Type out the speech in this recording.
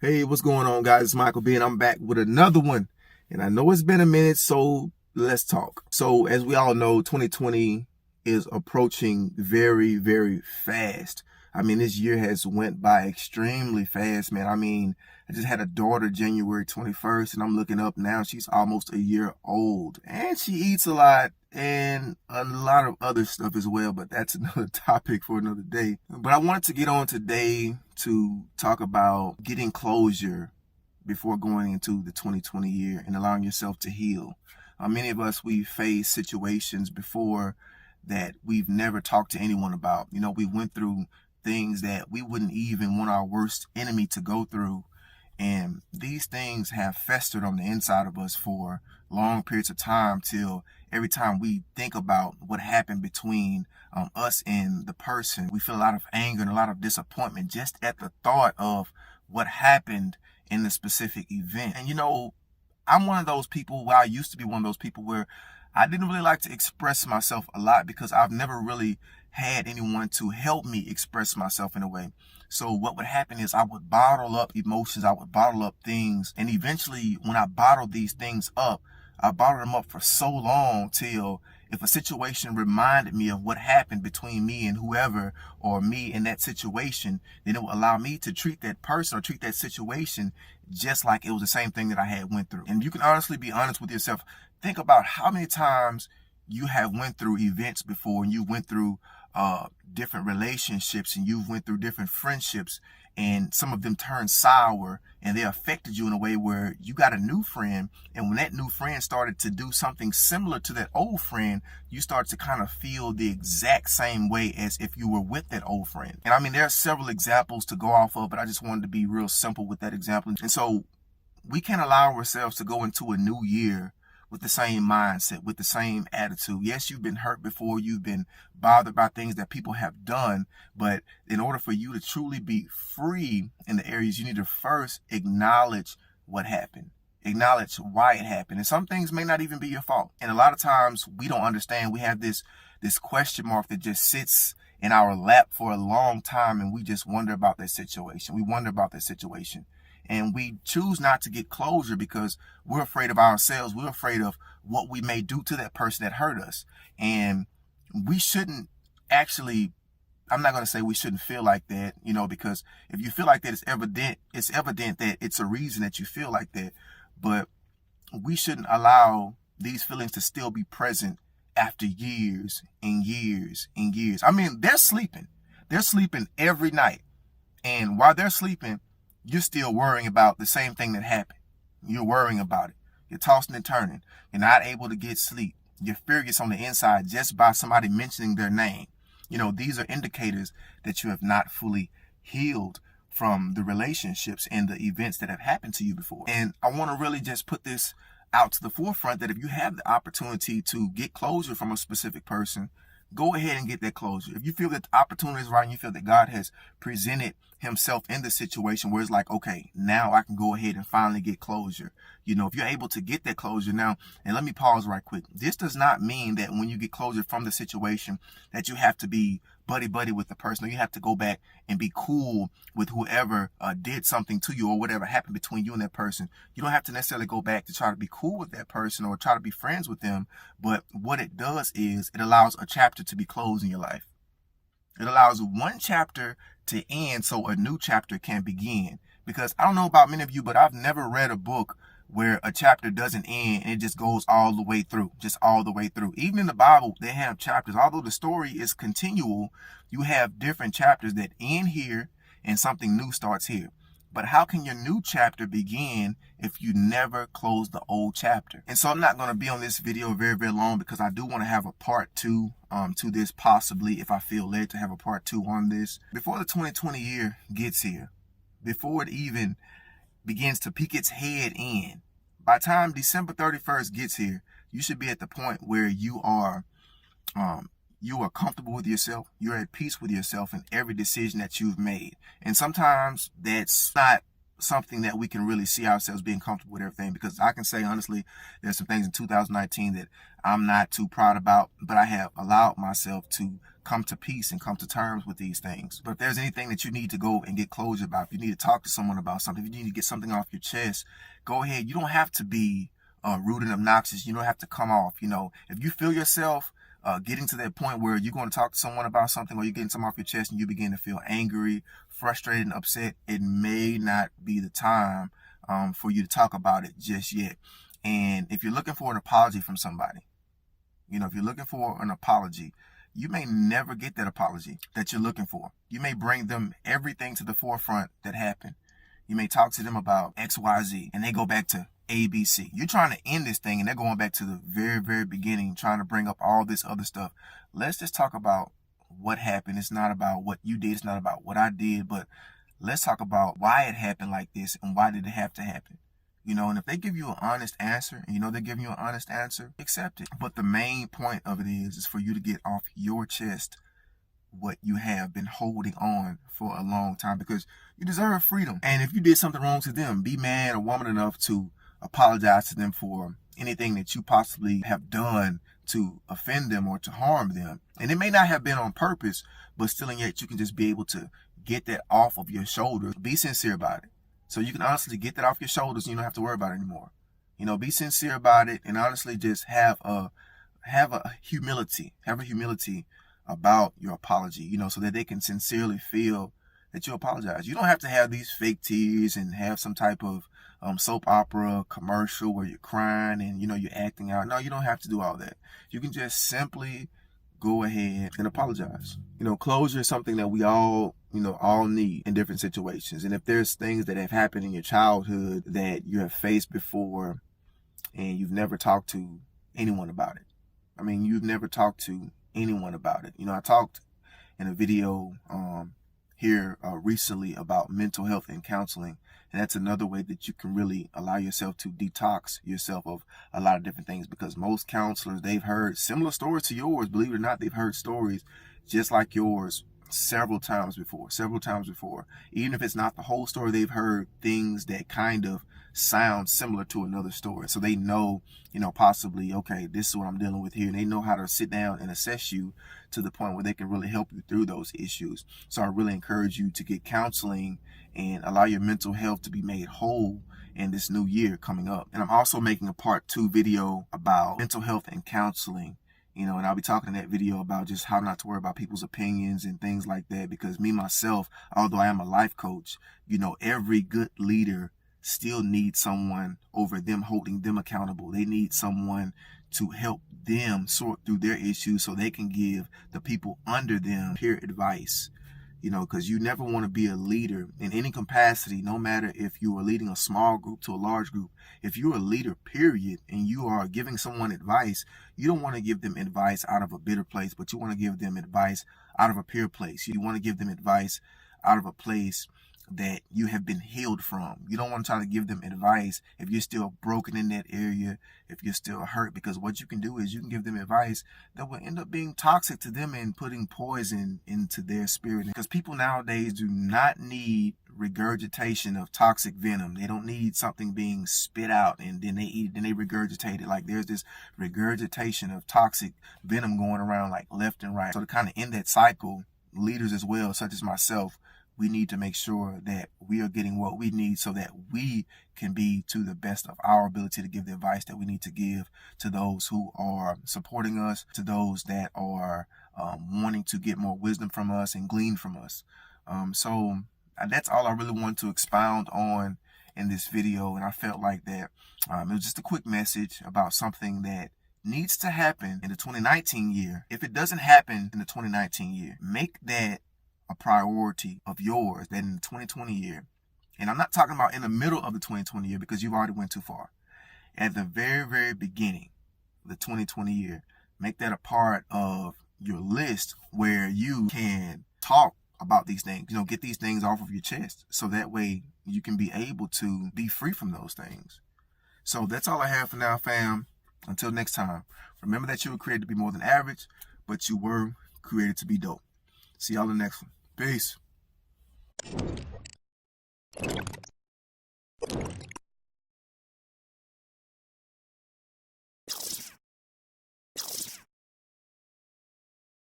Hey, what's going on, guys? It's Michael B, and I'm back with another one. And I know it's been a minute, so let's talk. So, as we all know, 2020 is approaching very, very fast. I mean, this year has went by extremely fast, man. I mean, I just had a daughter January 21st, and I'm looking up now. She's almost a year old, and she eats a lot and a lot of other stuff as well, but that's another topic for another day. But I wanted to get on today to talk about getting closure before going into the 2020 year and allowing yourself to heal. Many of us, we faced situations before that we've never talked to anyone about. We went through things that we wouldn't even want our worst enemy to go through. And these things have festered on the inside of us for long periods of time till every time we think about what happened between us and the person, we feel a lot of anger and a lot of disappointment just at the thought of what happened in the specific event. And I'm one of those people, I used to be one of those people where I didn't really like to express myself a lot because I've never really had anyone to help me express myself in a way. So what would happen is I would bottle up emotions, I would bottle up things, and eventually when I bottled these things up, I bottled them up for so long till if a situation reminded me of what happened between me and whoever, or me in that situation, then it would allow me to treat that person or treat that situation just like it was the same thing that I had went through. And you can honestly be honest with yourself. Think about how many times you have went through events before, and you went through different relationships, and you've went through different friendships, and some of them turned sour and they affected you in a way where you got a new friend, and when that new friend started to do something similar to that old friend, you start to kind of feel the exact same way as if you were with that old friend. And I mean, there are several examples to go off of, but I just wanted to be real simple with that example. And so we can't allow ourselves to go into a new year with the same mindset, with the same attitude. Yes, you've been hurt before, you've been bothered by things that people have done, but in order for you to truly be free in the areas, you need to first acknowledge what happened. Acknowledge why it happened. And some things may not even be your fault. And a lot of times we don't understand. We have this question mark that just sits in our lap for a long time, and we just wonder about that situation. We wonder about that situation. And we choose not to get closure because we're afraid of ourselves. We're afraid of what we may do to that person that hurt us. And we shouldn't actually, I'm not going to say we shouldn't feel like that, because if you feel like that, it's evident that it's a reason that you feel like that. But we shouldn't allow these feelings to still be present after years and years and years. I mean, they're sleeping. They're sleeping every night. And while they're sleeping, you're still worrying about the same thing that happened. You're worrying about it. You're tossing and turning. You're not able to get sleep. Your fear gets on the inside just by somebody mentioning their name. These are indicators that you have not fully healed from the relationships and the events that have happened to you before. And I want to really just put this out to the forefront that if you have the opportunity to get closure from a specific person, go ahead and get that closure. If you feel that the opportunity is right and you feel that God has presented himself in the situation where it's like, okay, now I can go ahead and finally get closure. If you're able to get that closure now, and let me pause right quick. This does not mean that when you get closure from the situation that you have to be buddy with the person, or you have to go back and be cool with whoever did something to you or whatever happened between you and that person. You don't have to necessarily go back to try to be cool with that person or try to be friends with them. But what it does is it allows a chapter to be closed in your life. It allows one chapter to end so a new chapter can begin. Because I don't know about many of you, but I've never read a book where a chapter doesn't end and it just goes all the way through, just all the way through. Even in the Bible, they have chapters. Although the story is continual, you have different chapters that end here and something new starts here. But how can your new chapter begin if you never close the old chapter? And so I'm not going to be on this video very, very long because I do want to have a part two to this, possibly if I feel led to have a part two on this. Before the 2020 year gets here, before it even begins to peek its head in, by the time December 31st gets here, you should be at the point where you are comfortable with yourself. You're at peace with yourself in every decision that you've made. And sometimes that's not something that we can really see ourselves being comfortable with everything, because I can say honestly, there's some things in 2019 that I'm not too proud about, but I have allowed myself to come to peace and come to terms with these things. But if there's anything that you need to go and get closure about, if you need to talk to someone about something, if you need to get something off your chest, go ahead. You don't have to be rude and obnoxious. You don't have to come off. If you feel yourself getting to that point where you're going to talk to someone about something, or you're getting something off your chest and you begin to feel angry, frustrated, and upset, it may not be the time for you to talk about it just yet. And if you're looking for an apology from somebody, if you're looking for an apology, you may never get that apology that you're looking for. You may bring them everything to the forefront that happened. You may talk to them about XYZ and they go back to ABC. You're trying to end this thing and they're going back to the very, very beginning, trying to bring up all this other stuff. Let's just talk about what happened. It's not about what you did. It's not about what I did, but let's talk about why it happened like this and why did it have to happen. And if they give you an honest answer, and they're giving you an honest answer, accept it. But the main point of it is for you to get off your chest what you have been holding on for a long time, because you deserve freedom. And if you did something wrong to them, be man or woman enough to apologize to them for anything that you possibly have done to offend them or to harm them. And it may not have been on purpose, but still and yet you can just be able to get that off of your shoulders. Be sincere about it. So you can honestly get that off your shoulders and you don't have to worry about it anymore. Be sincere about it and honestly just have a humility about your apology, so that they can sincerely feel that you apologize. You don't have to have these fake tears and have some type of soap opera commercial where you're crying and, you're acting out. No, you don't have to do all that. You can just simply go ahead and apologize. Closure is something that we all need in different situations. And if there's things that have happened in your childhood that you have faced before and you've never talked to anyone about it. You've never talked to anyone about it. I talked in a video here recently about mental health and counseling. And that's another way that you can really allow yourself to detox yourself of a lot of different things, because most counselors, they've heard similar stories to yours. Believe it or not, they've heard stories just like yours several times before. Even if it's not the whole story, they've heard things that kind of sound similar to another story. So they know, possibly, okay, this is what I'm dealing with here. And they know how to sit down and assess you to the point where they can really help you through those issues. So I really encourage you to get counseling and allow your mental health to be made whole in this new year coming up. And I'm also making a part 2 video about mental health and counseling. And I'll be talking in that video about just how not to worry about people's opinions and things like that. Because me, myself, although I am a life coach, every good leader still needs someone over them holding them accountable. They need someone to help them sort through their issues so they can give the people under them peer advice. Because you never want to be a leader in any capacity, no matter if you are leading a small group to a large group. If you're a leader, period, and you are giving someone advice, you don't want to give them advice out of a bitter place, but you want to give them advice out of a pure place. You want to give them advice out of a place that you have been healed from. You don't want to try to give them advice if you're still broken in that area, if you're still hurt, because what you can do is you can give them advice that will end up being toxic to them and putting poison into their spirit. Because people nowadays do not need regurgitation of toxic venom. They don't need something being spit out and then they eat it, then they regurgitate it. Like there's this regurgitation of toxic venom going around like left and right. So to kind of end that cycle, leaders as well, such as myself, we need to make sure that we are getting what we need so that we can be to the best of our ability to give the advice that we need to give to those who are supporting us, to those that are wanting to get more wisdom from us and glean from us. So that's all I really wanted to expound on in this video. And I felt like that it was just a quick message about something that needs to happen in the 2019 year. If it doesn't happen in the 2019 year, make that a priority of yours, that in the 2020 year, and I'm not talking about in the middle of the 2020 year because you've already went too far. At the very, very beginning of the 2020 year, make that a part of your list where you can talk about these things, get these things off of your chest. So that way you can be able to be free from those things. So that's all I have for now, fam. Until next time, remember that you were created to be more than average, but you were created to be dope. See y'all in the next one. Peace.